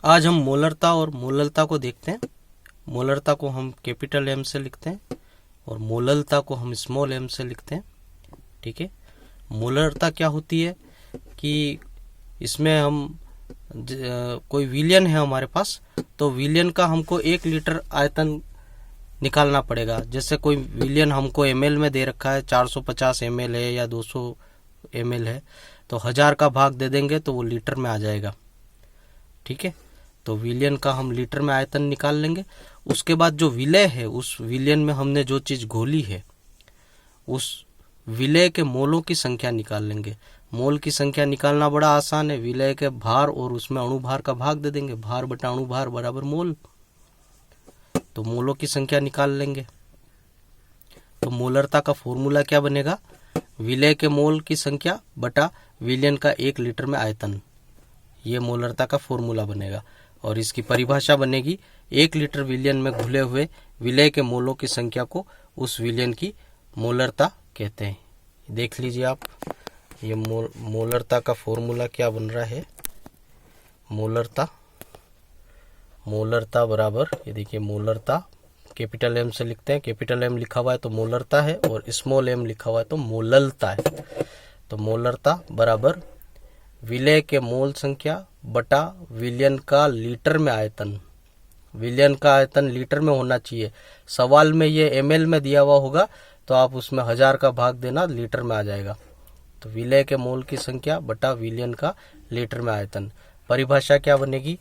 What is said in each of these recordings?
आज हम मोलरता और मोललता को देखते हैं। मोलरता को हम कैपिटल एम से लिखते हैं और मोललता को हम स्मॉल एम से लिखते हैं। ठीक है। मोलरता क्या होती है कि इसमें हम कोई विलियन है हमारे पास, तो विलियन का हमको 1 लीटर आयतन निकालना पड़ेगा। जैसे कोई विलियन हमको एमएल में दे रखा है, 450 एमएल है या 200 एमएल है, तो 1000 का भाग दे देंगे तो वो लीटर में आ जाएगा। ठीक है। तो विलियन का हम लीटर में आयतन निकाल लेंगे। उसके बाद जो विलय है, उस विलियन में हमने जो चीज घोली है, उस विलय के मोलों की संख्या निकाल लेंगे। मोल की संख्या निकालना बड़ा आसान है। विलय के भार और उसमें अणुभार का भाग दे देंगे। भार बटा अणुभार बराबर मोल। तो मोलों की संख्या निकाल लेंगे। तो मोलरता का फॉर्मूला क्या बनेगा? विलय के मोल की संख्या बटा विलियन का 1 लीटर में आयतन। ये मोलरता का फॉर्मूला बनेगा। और इसकी परिभाषा बनेगी 1 लीटर विलियन में घुले हुए विलय के मोलों की संख्या को उस विलियन की मोलरता कहते हैं। देख लीजिए आप, ये मोलरता का फॉर्मूला क्या बन रहा है। मोलरता बराबर, ये देखिए, मोलरता कैपिटल एम से लिखते हैं। कैपिटल एम लिखा हुआ है तो मोलरता है, और स्मॉल एम लिखा हुआ है तो मोललता है। तो मोलरता बराबर विलय के मोल संख्या बटा विलियन का लीटर में आयतन। विलियन का आयतन लीटर में होना चाहिए। सवाल में ये एमएल में दिया हुआ होगा तो आप उसमें 1000 का भाग देना, लीटर में आ जाएगा। तो विलय के मोल की संख्या बटा विलियन का लीटर में आयतन। परिभाषा क्या बनेगी?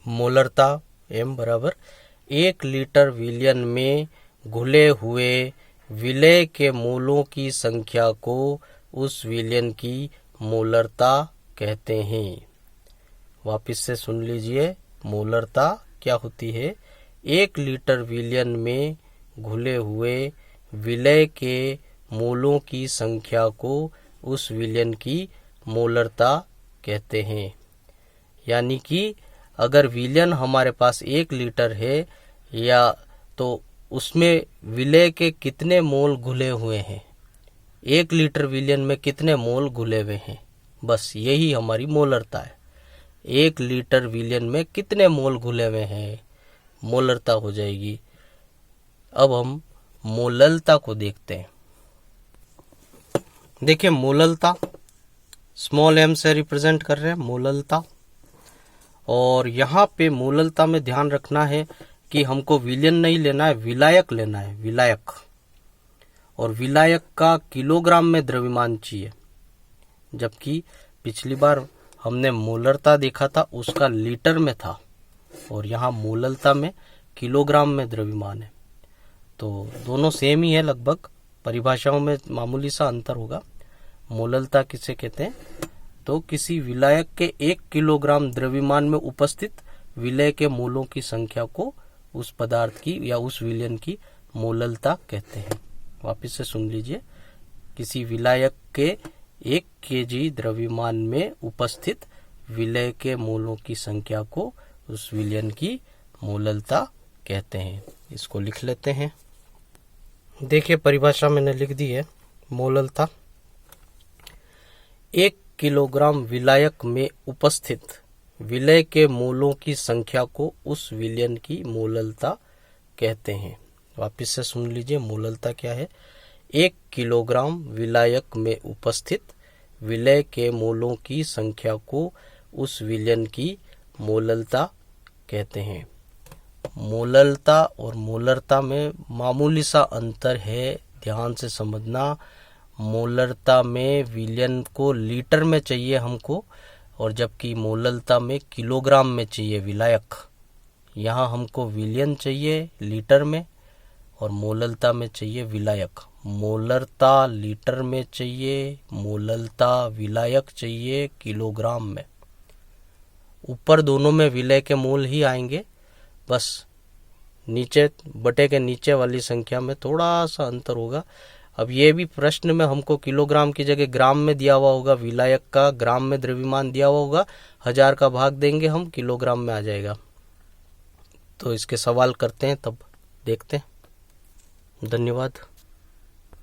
मोलरता एम बराबर 1 लीटर विलियन में घुले हुए विलय के मोलों की संख्या को उस विलियन की मोलरता कहते हैं। वापिस से सुन लीजिए, मोलरता क्या होती है? 1 लीटर विलियन में घुले हुए विलय के मोलों की संख्या को उस विलियन की मोलरता कहते हैं। यानी कि अगर विलियन हमारे पास 1 लीटर है, या तो उसमें विलय के कितने मोल घुले हुए हैं, 1 लीटर विलियन में कितने मोल घुले हुए हैं, बस यही हमारी मोलरता है। 1 लीटर विलियन में कितने मोल घुले हुए हैं, मोलरता हो जाएगी। अब हम मोललता को देखते हैं। देखिए, मोललता स्मॉल एम से रिप्रेजेंट कर रहे हैं मोललता। और यहाँ पे मोललता में ध्यान रखना है कि हमको विलियन नहीं लेना है, विलायक लेना है, विलायक। और विलायक का किलोग्राम में द्रव्यमान चाहिए, जबकि पिछली बार हमने मोलरता देखा था उसका लीटर में था, और यहाँ मोललता में किलोग्राम में द्रव्यमान है। तो दोनों सेम ही है लगभग, परिभाषाओं में मामूली सा अंतर होगा। मोललता किसे कहते हैं? तो किसी विलायक के 1 किलोग्राम द्रव्यमान में उपस्थित विलय के मोलों की संख्या को उस पदार्थ की या उस विलियन की मोललता कहते हैं। वापिस से सुन लीजिए, किसी विलायक के 1 केजी द्रव्यमान में उपस्थित विलय के मोलों की संख्या को उस विलियन की मोललता कहते हैं। इसको लिख लेते हैं। देखिए, परिभाषा मैंने लिख दी है। मोललता 1 किलोग्राम विलायक में उपस्थित विलय के मोलों की संख्या को उस विलियन की मोललता कहते हैं। वापिस से सुन लीजिए, मोललता क्या है? 1 किलोग्राम विलायक में उपस्थित विलय के मोलों की संख्या को उस विलियन की मोललता कहते हैं। मोललता और मोलरता में मामूली सा अंतर है, ध्यान से समझना। मोलरता में विलियन को लीटर में चाहिए हमको, और जबकि मोललता में किलोग्राम में चाहिए विलायक। यहाँ हमको विलियन चाहिए लीटर में और मोललता में चाहिए विलायक। मोलरता लीटर में चाहिए, मोललता विलायक चाहिए किलोग्राम में। ऊपर दोनों में विलय के मोल ही आएंगे, बस नीचे बटे के नीचे वाली संख्या में थोड़ा सा अंतर होगा। अब ये भी प्रश्न में हमको किलोग्राम की जगह ग्राम में दिया हुआ होगा, विलायक का ग्राम में द्रव्यमान दिया हुआ होगा, 1000 का भाग देंगे हम, किलोग्राम में आ जाएगा। तो इसके सवाल करते हैं, तब देखते हैं। धन्यवाद।